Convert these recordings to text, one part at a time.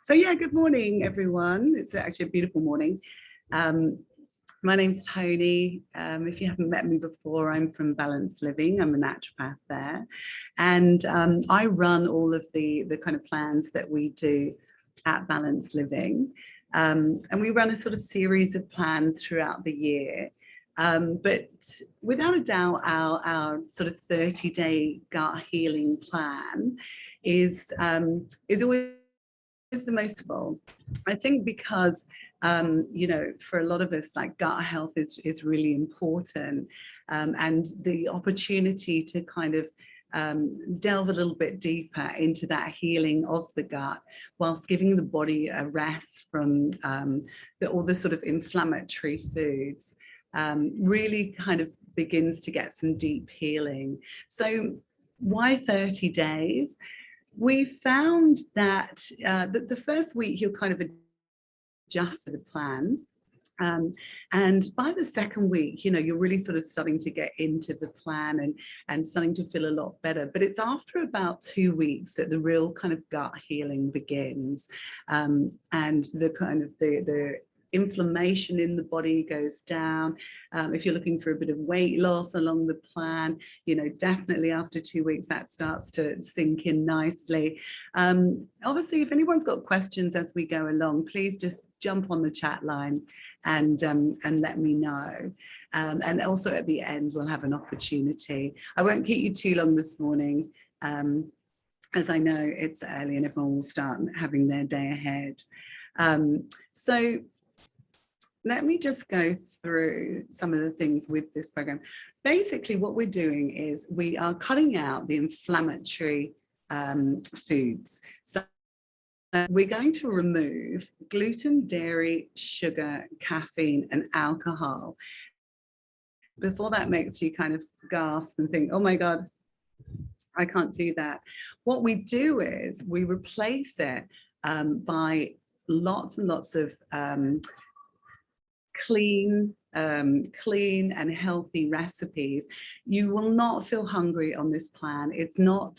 So yeah, good morning, everyone. It's actually a beautiful morning. My name's Toni. If you haven't met me before, I'm from Balanced Living. I'm a naturopath there. And I run all of the kind of plans that we do at Balanced Living. And we run a sort of series of plans throughout the year. But without a doubt, our sort of 30-day gut healing plan is always the most full. I think because for a lot of us, like, gut health is really important, and the opportunity to kind of delve a little bit deeper into that healing of the gut whilst giving the body a rest from all the sort of inflammatory foods really kind of begins to get some deep healing. So why 30 days? We found that the first week you'll kind of adjust to the plan. And by the second week, you're really sort of starting to get into the plan and starting to feel a lot better. But it's after about 2 weeks that the real kind of gut healing begins. And the kind of the inflammation in the body goes down. If you're looking for a bit of weight loss along the plan, definitely after 2 weeks that starts to sink in nicely. Obviously, if anyone's got questions as we go along, please just jump on the chat line and let me know. And also at the end, we'll have an opportunity. I won't keep you too long this morning, as I know it's early and everyone will start having their day ahead. So let me just go through some of the things with this program. Basically, what we're doing is we are cutting out the inflammatory foods. So we're going to remove gluten, dairy, sugar, caffeine, and alcohol. Before that makes you kind of gasp and think, oh my God, I can't do that. What we do is we replace it by lots and lots of clean and healthy recipes. You will not feel hungry on this plan. It's not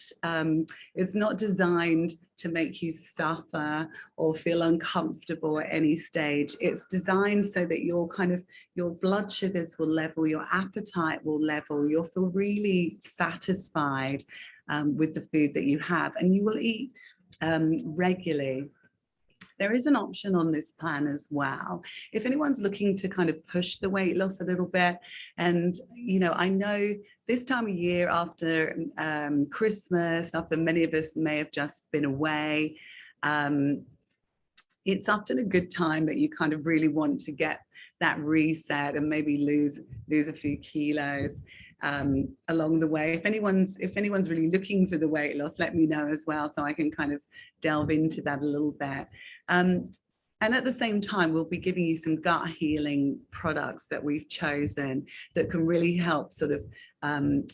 designed to make you suffer or feel uncomfortable at any stage. It's designed so that your blood sugars will level, your appetite will level, you'll feel really satisfied with the food that you have, and you will eat regularly. There is an option on this plan as well. If anyone's looking to kind of push the weight loss a little bit, and I know this time of year after Christmas, after many of us may have just been away, it's often a good time that you kind of really want to get that reset and maybe lose a few kilos along the way. If anyone's really looking for the weight loss, let me know as well, so I can kind of delve into that a little bit. And at the same time, we'll be giving you some gut healing products that we've chosen that can really help sort of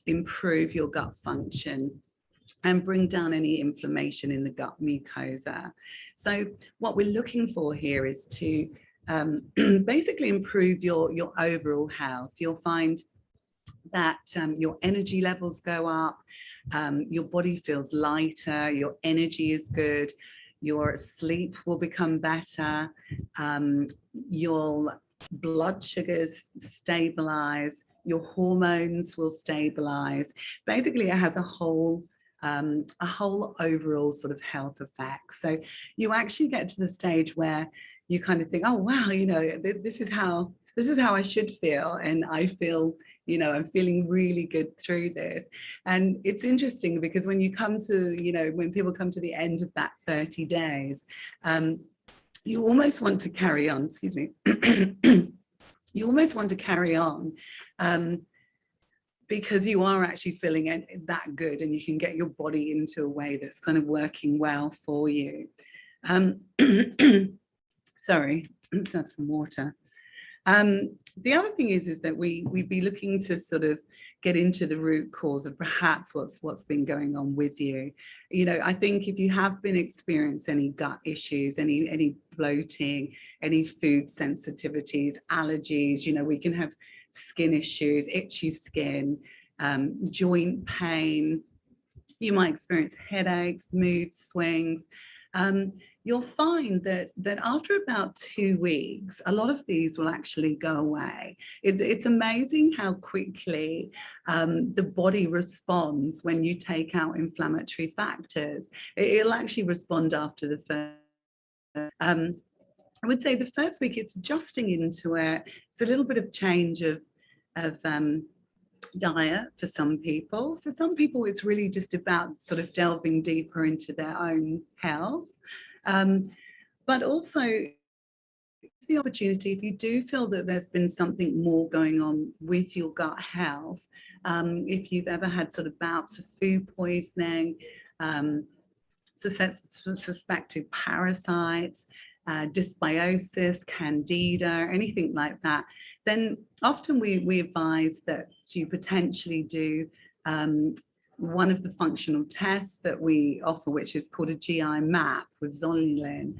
improve your gut function and bring down any inflammation in the gut mucosa. So what we're looking for here is to basically improve your overall health. You'll find that your energy levels go up, your body feels lighter, your energy is good, your sleep will become better, your blood sugars stabilize, your hormones will stabilize. Basically, it has a whole overall sort of health effect. So you actually get to the stage where you kind of think, oh wow, this is how I should feel, and I feel, I'm feeling really good through this. And it's interesting because when you come to, when people come to the end of that 30 days, you almost want to carry on, excuse me, you almost want to carry on because you are actually feeling that good, and you can get your body into a way that's kind of working well for you. Sorry, let's have some water. The other thing is that we'd be looking to sort of get into the root cause of perhaps what's been going on with you. I think if you have been experiencing any gut issues, any bloating, any food sensitivities, allergies, we can have skin issues, itchy skin, joint pain. You might experience headaches, mood swings. you'll find that after about 2 weeks, a lot of these will actually go away. It's amazing how quickly the body responds when you take out inflammatory factors. It'll actually respond after the first. I would say the first week it's adjusting into it. It's a little bit of change of diet for some people. For some people, it's really just about sort of delving deeper into their own health. But also the opportunity, if you do feel that there's been something more going on with your gut health, if you've ever had sort of bouts of food poisoning, suspected parasites, dysbiosis, candida, anything like that, then often we advise that you potentially do one of the functional tests that we offer, which is called a GI map with zonulin.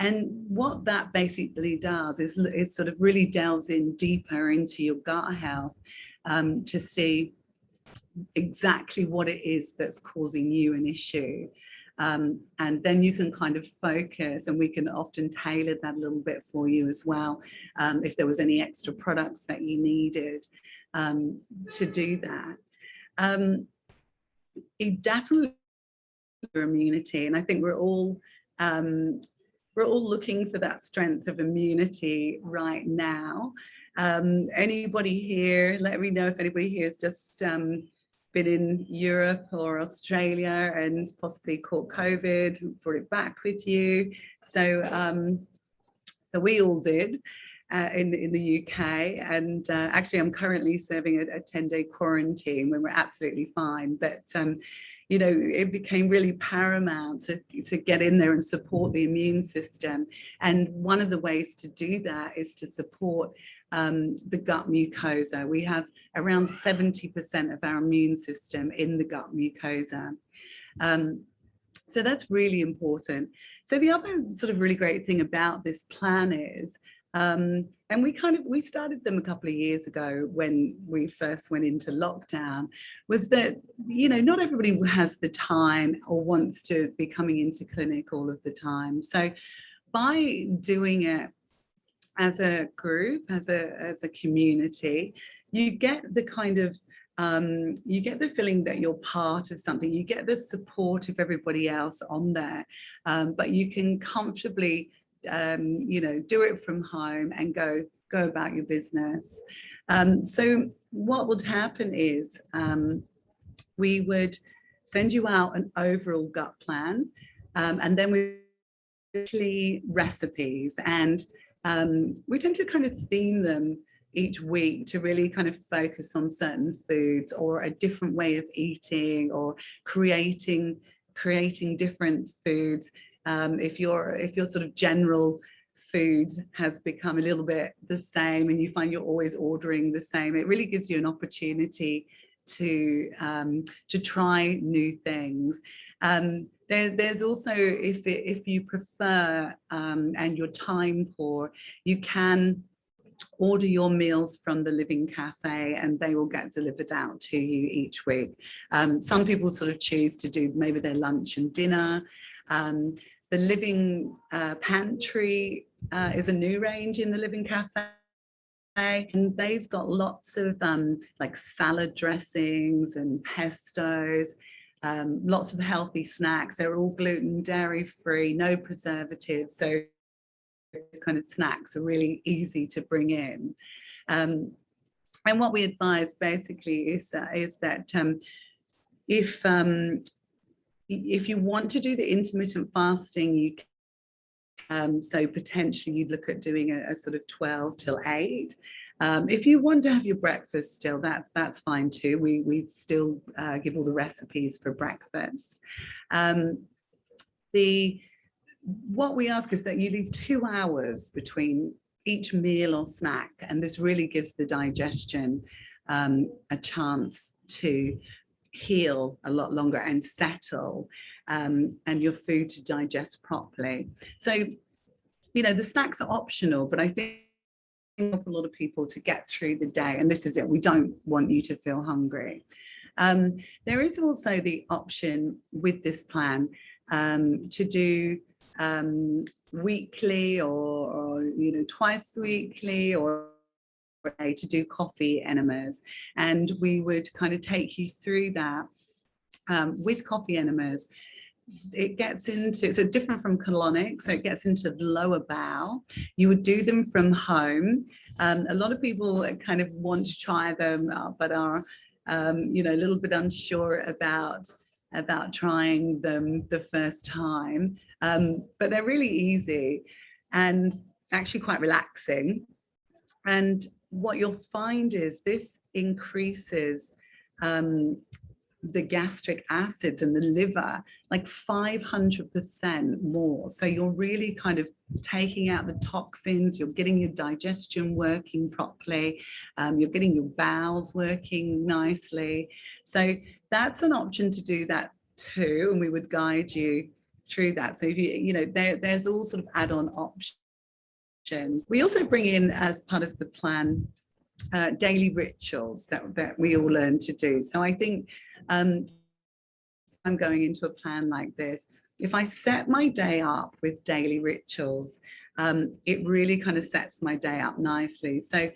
And what that basically does is sort of really delves in deeper into your gut health to see exactly what it is that's causing you an issue. And then you can kind of focus, and we can often tailor that a little bit for you as well, if there was any extra products that you needed to do that. It definitely your immunity, and I think we're all looking for that strength of immunity right now. Anybody here, let me know if anybody here has just been in Europe or Australia and possibly caught COVID and brought it back with you. So we all did in the UK, and actually I'm currently serving a 10-day quarantine when we're absolutely fine. But you know, it became really paramount to get in there and support the immune system. And one of the ways to do that is to support the gut mucosa. We have around 70% of our immune system in the gut mucosa. So that's really important. So the other sort of really great thing about this plan is, and we started them a couple of years ago when we first went into lockdown, was that, you know, not everybody has the time or wants to be coming into clinic all of the time. So by doing it as a group, as a community, you get the kind of you get the feeling that you're part of something. You get the support of everybody else on there, but you can comfortably you know, do it from home and go about your business. So what would happen is we would send you out an overall gut plan, and then we recipes, and we tend to kind of theme them each week to really kind of focus on certain foods or a different way of eating or creating different foods. If your sort of general food has become a little bit the same and you find you're always ordering the same, it really gives you an opportunity to try new things. There's also, if you prefer and you're time poor, you can order your meals from the Living Cafe and they will get delivered out to you each week. Some people sort of choose to do maybe their lunch and dinner. The Living Pantry is a new range in the Living Cafe, and they've got lots of like salad dressings and pestos, lots of healthy snacks. They're all gluten, dairy free, no preservatives. So these kind of snacks are really easy to bring in. And what we advise basically is that if you want to do the intermittent fasting, you can, so potentially you'd look at doing a sort of 12 till 8. If you want to have your breakfast still, that's fine too. We still give all the recipes for breakfast. What we ask is that you leave 2 hours between each meal or snack, and this really gives the digestion a chance to heal a lot longer and settle, and your food to digest properly. So, you know, the snacks are optional, but I think help a lot of people to get through the day, and this is it. We don't want you to feel hungry. There is also the option with this plan to do weekly or twice weekly, or to do coffee enemas, and we would kind of take you through that. With coffee enemas, it gets into, so different from colonic, so it gets into the lower bowel. You would do them from home. A lot of people kind of want to try them, but are a little bit unsure about trying them the first time, but they're really easy and actually quite relaxing. And what you'll find is this increases the gastric acids in the liver like 500% more. So you're really kind of taking out the toxins, you're getting your digestion working properly, you're getting your bowels working nicely. So that's an option to do that too, and we would guide you through that. So if there's all sort of add-on options. We also bring in, as part of the plan, daily rituals that we all learn to do. So I think I'm going into a plan like this, if I set my day up with daily rituals, it really kind of sets my day up nicely. So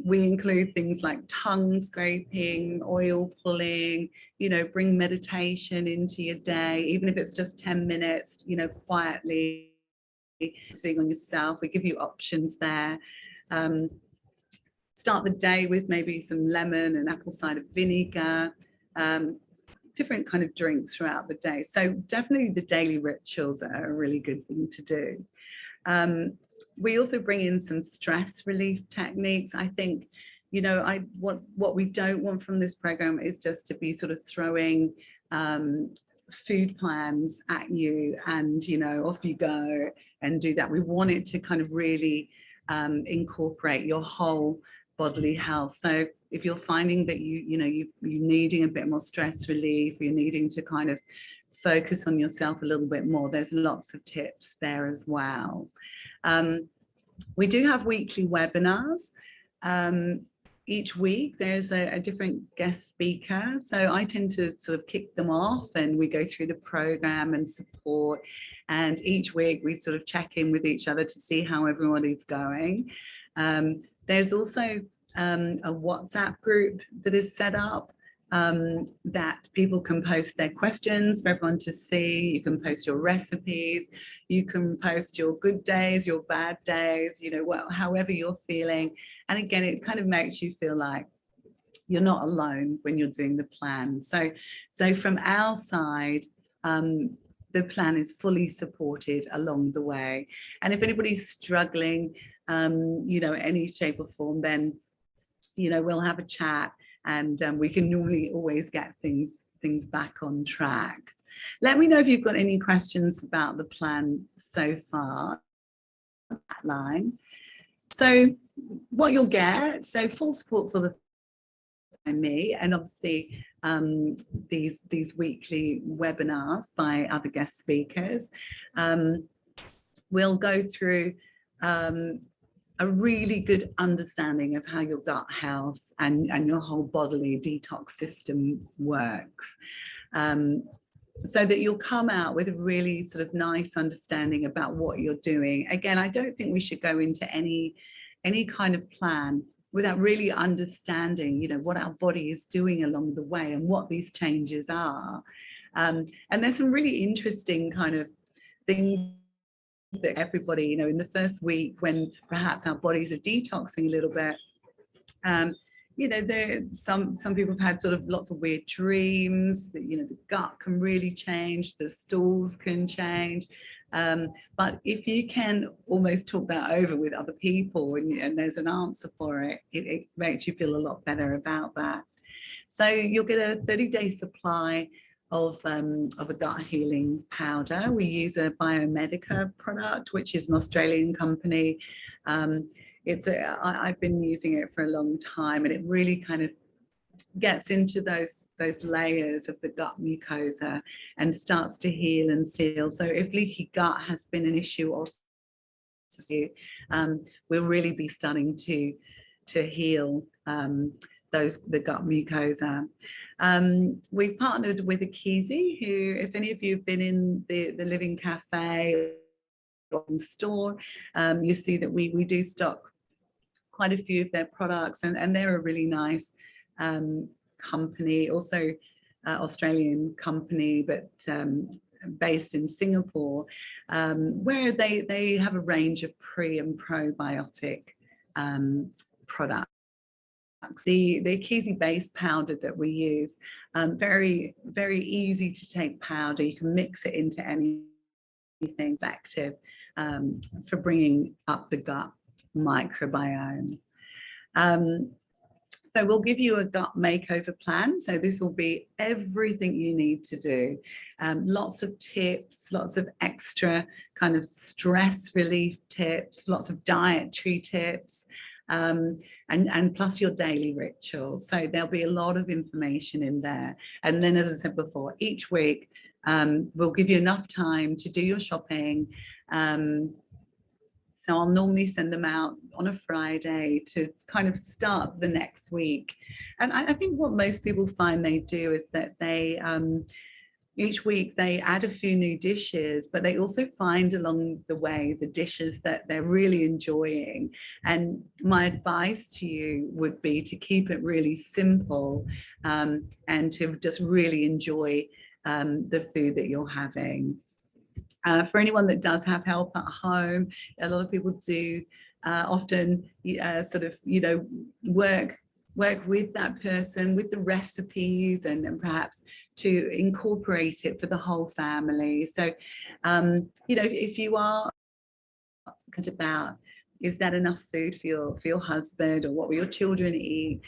we include things like tongue scraping, oil pulling, bring meditation into your day, even if it's just 10 minutes, quietly sitting on yourself. We give you options there. Start the day with maybe some lemon and apple cider vinegar, different kind of drinks throughout the day. So definitely the daily rituals are a really good thing to do. We also bring in some stress relief techniques. I think, what we don't want from this program is just to be sort of throwing food plans at you and, off you go and do that. We want it to kind of really incorporate your whole bodily health. So if you're finding that you're needing a bit more stress relief, you're needing to kind of focus on yourself a little bit more, there's lots of tips there as well. We do have weekly webinars. Each week there's a different guest speaker. So I tend to sort of kick them off and we go through the program and support. And each week we sort of check in with each other to see how everybody's going. There's also a WhatsApp group that is set up that people can post their questions for everyone to see. You can post your recipes, you can post your good days, your bad days, however you're feeling. And again, it kind of makes you feel like you're not alone when you're doing the plan. So from our side, the plan is fully supported along the way. And if anybody's struggling, any shape or form, then, we'll have a chat and we can normally always get things back on track. Let me know if you've got any questions about the plan so far. Line. So what you'll get, so full support for me, and obviously these weekly webinars by other guest speakers. We'll go through a really good understanding of how your gut health and your whole bodily detox system works, so that you'll come out with a really sort of nice understanding about what you're doing. Again, I don't think we should go into any kind of plan without really understanding, what our body is doing along the way and what these changes are. And there's some really interesting kind of things that everybody, in the first week when perhaps our bodies are detoxing a little bit, there some people have had sort of lots of weird dreams that, the gut can really change, the stools can change. But if you can almost talk that over with other people and there's an answer for it, it makes you feel a lot better about that. So you'll get a 30-day supply of a gut healing powder. We use a Biomedica product, which is an Australian company. I've been using it for a long time, and it really kind of gets into those layers of the gut mucosa and starts to heal and seal. So if leaky gut has been an issue, or we'll really be starting to heal the gut mucosa. We've partnered with Akizi, who, if any of you have been in the Living Cafe in store, you see that we do stock quite a few of their products, and they're a really nice company, also Australian company, but based in Singapore, where they have a range of pre and probiotic products. The Kizzy base powder that we use, very, very easy to take powder. You can mix it into anything effective for bringing up the gut microbiome. So we'll give you a gut makeover plan. So this will be everything you need to do. Lots of tips, lots of extra kind of stress relief tips, lots of dietary tips, and plus your daily rituals. So there'll be a lot of information in there. And then, as I said before, each week we'll give you enough time to do your shopping. So I'll normally send them out on a Friday to kind of start the next week. And I think what most people find they do is that they, each week they add a few new dishes, but they also find along the way the dishes that they're really enjoying. And my advice to you would be to keep it really simple, and to just really enjoy the food that you're having. For anyone that does have help at home, a lot of people do often sort of, work with that person, with the recipes, and perhaps to incorporate it for the whole family. So, if you are about, is that enough food for your husband, or what will your children eat?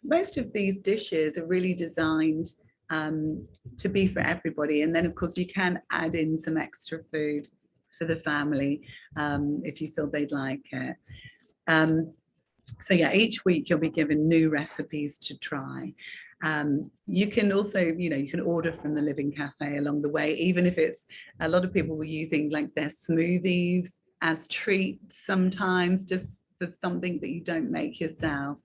Most of these dishes are really designed to be for everybody, and then of course you can add in some extra food for the family if you feel they'd like it. So yeah, each week you'll be given new recipes to try. You can also, you can order from the Living Cafe along the way, even if it's, a lot of people were using like their smoothies as treats sometimes, just for something that you don't make yourself.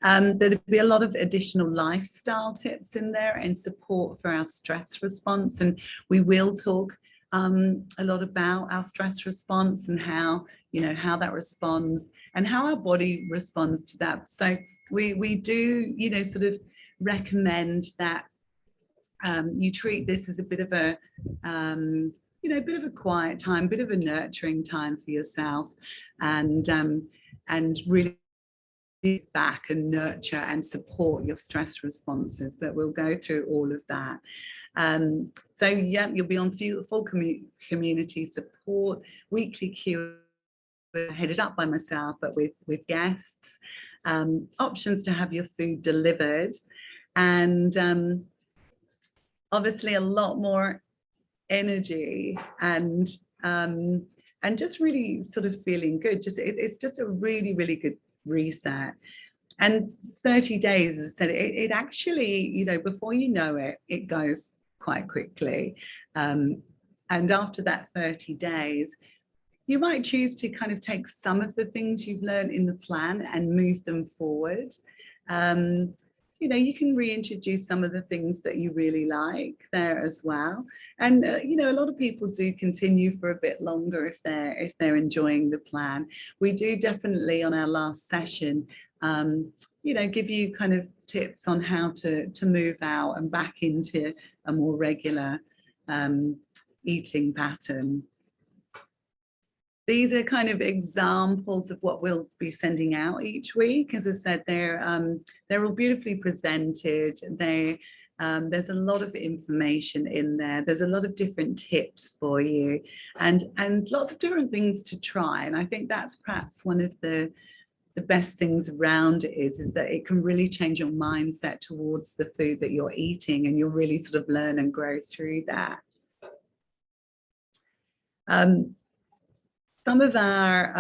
There'll be a lot of additional lifestyle tips in there and support for our stress response. And we will talk a lot about our stress response and how, how that responds and how our body responds to that. So we do, sort of recommend that you treat this as a bit of a, a bit of a quiet time, bit of a nurturing time for yourself, and really back and nurture and support your stress responses. But we'll go through all of that. So yeah, you'll be on full community support, weekly Q&A headed up by myself, but with guests, options to have your food delivered, and obviously a lot more energy and just really sort of feeling good. It's just a really, really good reset. And 30 days, as I said, it actually, before you know it, it goes quite quickly. And after that 30 days, you might choose to kind of take some of the things you've learned in the plan and move them forward. You can reintroduce some of the things that you really like there as well. And, a lot of people do continue for a bit longer if they're enjoying the plan. We do definitely on our last session, give you kind of tips on how to move out and back into a more regular eating pattern. These are kind of examples of what we'll be sending out each week. As I said, they're all beautifully presented. There's a lot of information in there. There's a lot of different tips for you, and lots of different things to try. And I think that's perhaps one of the best things around it is that it can really change your mindset towards the food that you're eating, and you'll really sort of learn and grow through that. Some of our,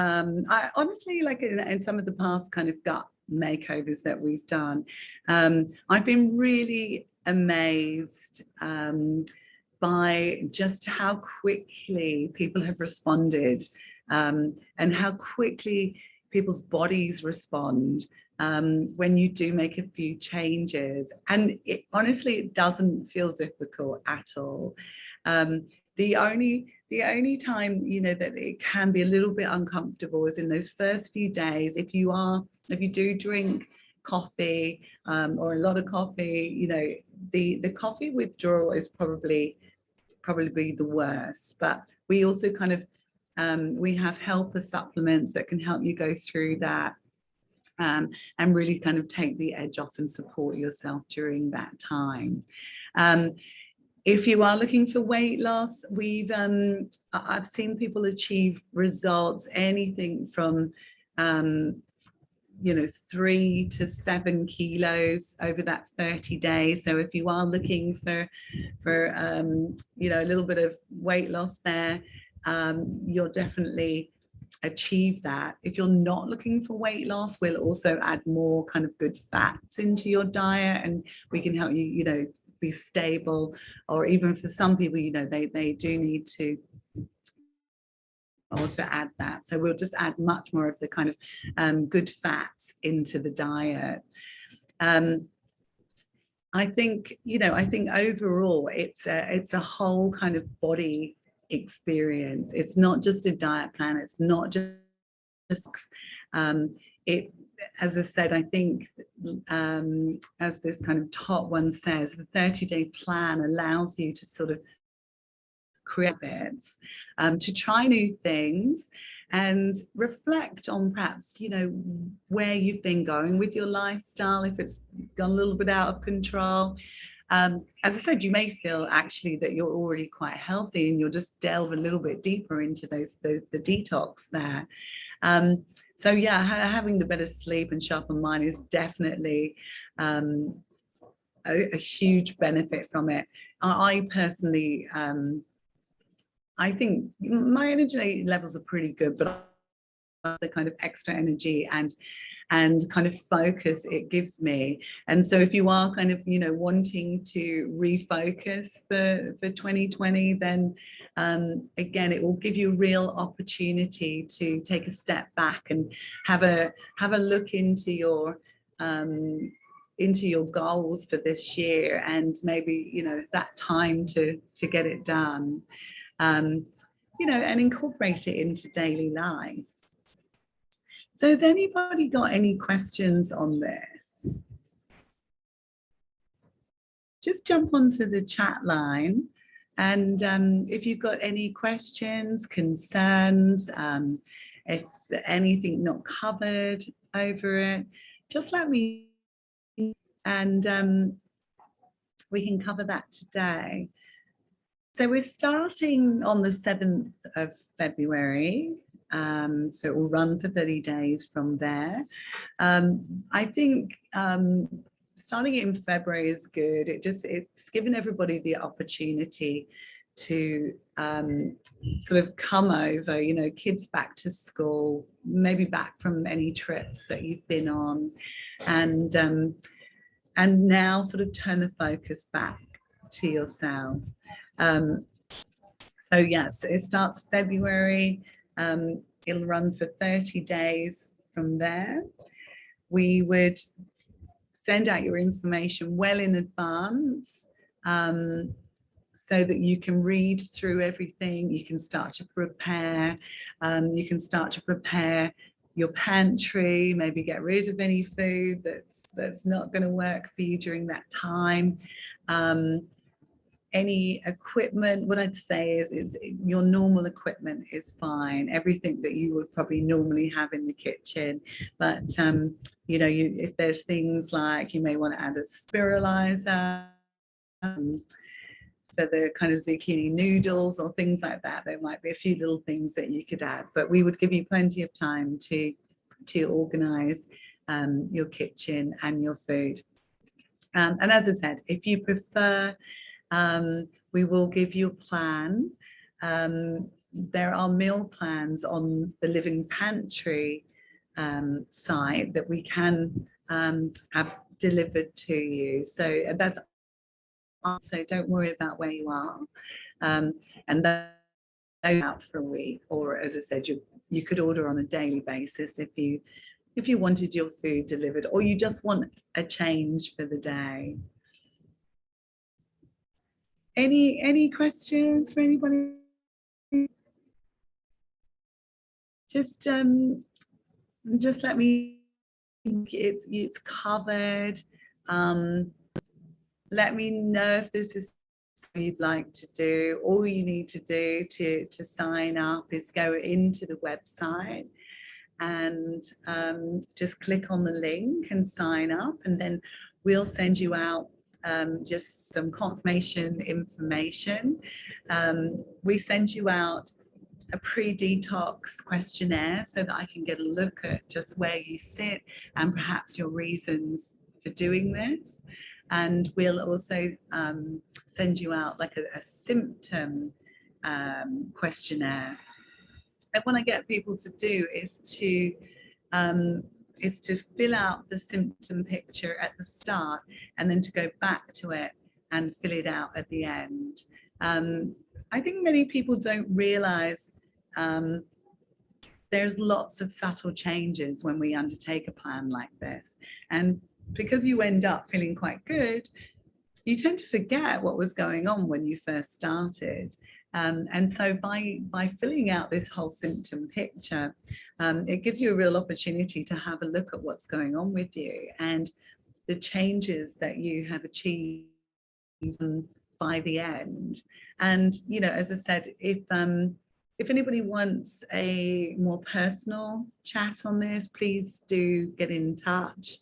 I honestly, like in some of the past kind of gut makeovers that we've done, I've been really amazed by just how quickly people have responded, and how quickly people's bodies respond when you do make a few changes. And honestly, it doesn't feel difficult at all. The the only time, that it can be a little bit uncomfortable is in those first few days. If you do drink coffee, or a lot of coffee, the coffee withdrawal is probably the worst. But we also kind of we have helper supplements that can help you go through that, and really kind of take the edge off and support yourself during that time. If you are looking for weight loss, I've seen people achieve results anything from 3 to 7 kilos over that 30 days. So if you are looking for a little bit of weight loss there, you'll definitely achieve that. If you're not looking for weight loss, we'll also add more kind of good fats into your diet, and we can help you, be stable. Or even for some people, they do need to add that. So we'll just add much more of the kind of good fats into the diet. I think overall it's a whole kind of body experience. It's not just a diet plan. It's not just it. As I said, I think as this kind of top one says, the 30-day plan allows you to sort of create habits, to try new things and reflect on perhaps, where you've been going with your lifestyle, if it's gone a little bit out of control. As I said, you may feel actually that you're already quite healthy, and you'll just delve a little bit deeper into the detox there. So yeah, having the better sleep and sharper mind is definitely a huge benefit from it. I personally, I think my energy levels are pretty good, but the kind of extra energy and kind of focus it gives me. And so if you are kind of, wanting to refocus for 2020, then again, it will give you a real opportunity to take a step back and have a look into your goals for this year, and maybe, that time to get it done, and incorporate it into daily life. So has anybody got any questions on this? Just jump onto the chat line, and if you've got any questions, concerns, if anything not covered over it, just let me know, and we can cover that today. So we're starting on the 7th of February. So it will run for 30 days from there. I think starting it in February is good. It's given everybody the opportunity to sort of come over, kids back to school, maybe back from any trips that you've been on, and now sort of turn the focus back to yourself. So yes, it starts February. It'll run for 30 days from there. We would send out your information well in advance, so that you can read through everything. You can start to prepare. You can start to prepare your pantry, maybe get rid of any food that's not going to work for you during that time. Any equipment, what I'd say is your normal equipment is fine, everything that you would probably normally have in the kitchen. But if there's things like, you may want to add a spiralizer for the kind of zucchini noodles or things like that, there might be a few little things that you could add, but we would give you plenty of time to organize your kitchen and your food. And as I said, if you prefer, we will give you a plan. There are meal plans on the Living Pantry site that we can have delivered to you. So don't worry about where you are. And that out for a week, or as I said, you could order on a daily basis if you wanted your food delivered, or you just want a change for the day. Any questions for anybody? just let me, it's covered. Let me know if this is something you'd like to do. All you need to do to sign up is go into the website and just click on the link and sign up, and then we'll send you out just some confirmation information. We send you out a pre-detox questionnaire so that I can get a look at just where you sit and perhaps your reasons for doing this. And we'll also send you out like a symptom questionnaire. And what I get people to do is to fill out the symptom picture at the start and then to go back to it and fill it out at the end. I think many people don't realize there's lots of subtle changes when we undertake a plan like this. And because you end up feeling quite good, you tend to forget what was going on when you first started. And so by filling out this whole symptom picture, it gives you a real opportunity to have a look at what's going on with you and the changes that you have achieved by the end. And, you know, as I said, if anybody wants a more personal chat on this, please do get in touch.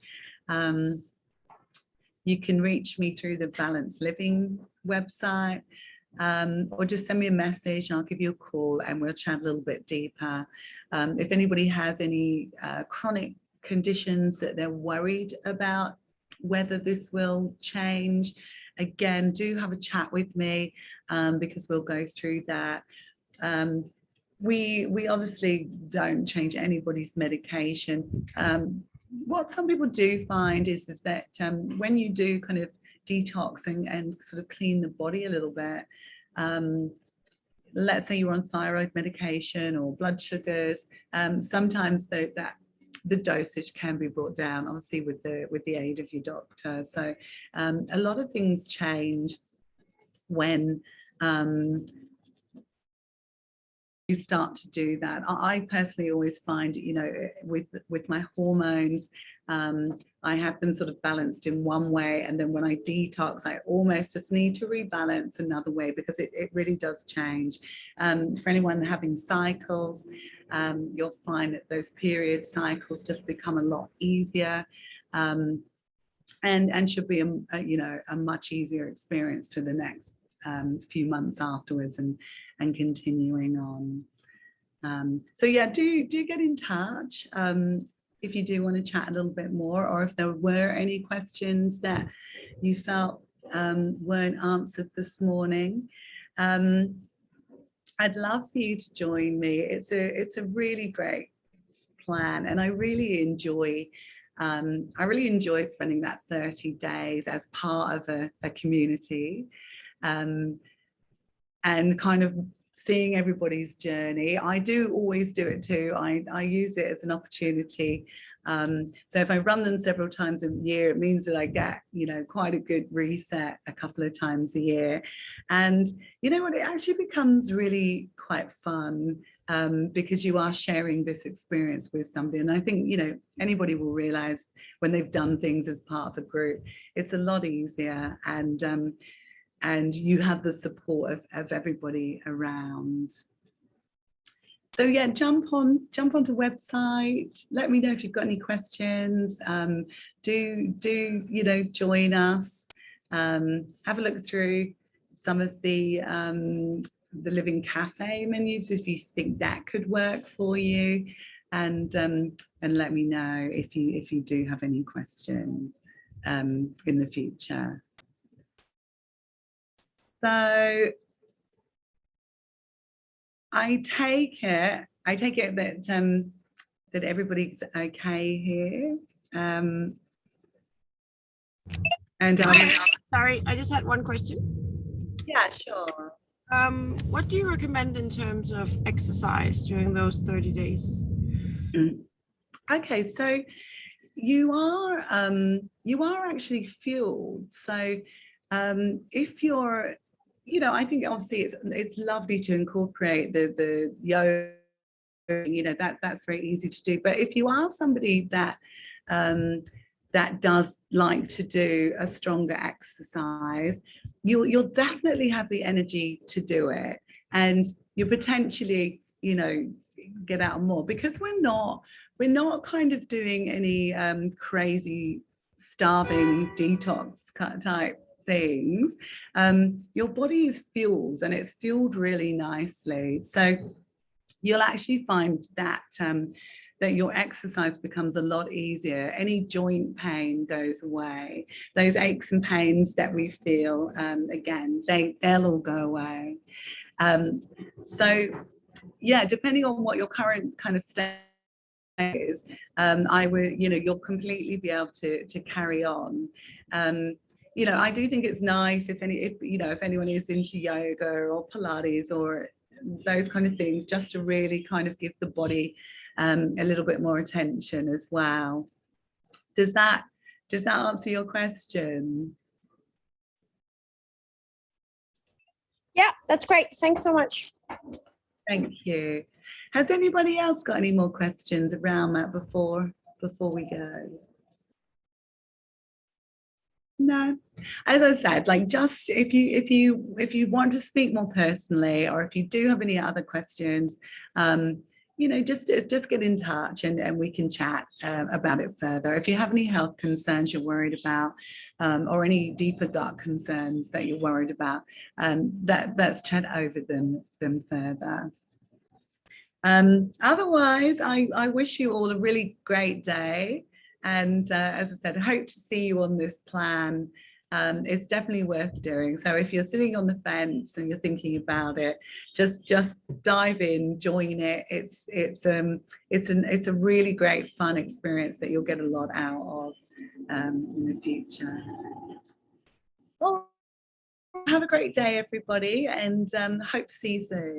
You can reach me through the Balanced Living website, or just send me a message and I'll give you a call and we'll chat a little bit deeper. If anybody has any chronic conditions that they're worried about whether this will change, again, do have a chat with me, because we'll go through that. We obviously don't change anybody's medication. What some people do find is that when you do kind of detox and sort of clean the body a little bit, let's say you're on thyroid medication or blood sugars, sometimes the dosage can be brought down, obviously with the aid of your doctor. So a lot of things change when you start to do that. I personally always find, you know, with my hormones, I have them sort of balanced in one way, and then when I detox, I almost just need to rebalance another way, because it really does change. For anyone having cycles, you'll find that those period cycles just become a lot easier, and should be a much easier experience for the next few months afterwards and continuing on. So yeah, do get in touch if you do want to chat a little bit more, or if there were any questions that you felt weren't answered this morning. I'd love for you to join me. It's a really great plan, and I really enjoy spending that 30 days as part of a community, and kind of seeing everybody's journey. I do always do it too. I use it as an opportunity. So if I run them several times a year, it means that I get, you know, quite a good reset a couple of times a year. And you know what, it actually becomes really quite fun, because you are sharing this experience with somebody. And I think, you know, anybody will realize when they've done things as part of a group, it's a lot easier, and you have the support of everybody around. So yeah, jump onto the website. Let me know if you've got any questions. Do you know, join us. Have a look through some of the Living Cafe menus if you think that could work for you, and let me know if you do have any questions in the future. So I take it that everybody's okay here. And sorry, I just had one question. Yeah, sure. What do you recommend in terms of exercise during those 30 days? Okay, so you are actually fueled. So if you're I think obviously it's lovely to incorporate the yoga. That's very easy to do. But if you are somebody that that does like to do a stronger exercise, you'll definitely have the energy to do it, and you potentially get out more, because we're not kind of doing any crazy starving detox type things. Your body is fueled, and it's fueled really nicely, so you'll actually find that that your exercise becomes a lot easier. Any joint pain goes away. Those aches and pains that we feel, again, they'll all go away. So yeah, depending on what your current kind of state is, I would, you'll completely be able to carry on. I do think it's nice if anyone is into yoga or Pilates or those kind of things, just to really kind of give the body a little bit more attention as well. Does that answer your question? Yeah, that's great. Thanks so much. Thank you. Has anybody else got any more questions around that before we go? No, as I said, like, just if you want to speak more personally, or if you do have any other questions, just get in touch, and we can chat about it further. If you have any health concerns you're worried about, or any deeper gut concerns that you're worried about, let's chat over them further. Otherwise, I wish you all a really great day. And as I said, I hope to see you on this plan. It's definitely worth doing. So if you're sitting on the fence and you're thinking about it, just dive in, join it. It's a really great fun experience that you'll get a lot out of in the future. Well, have a great day, everybody, and hope to see you soon.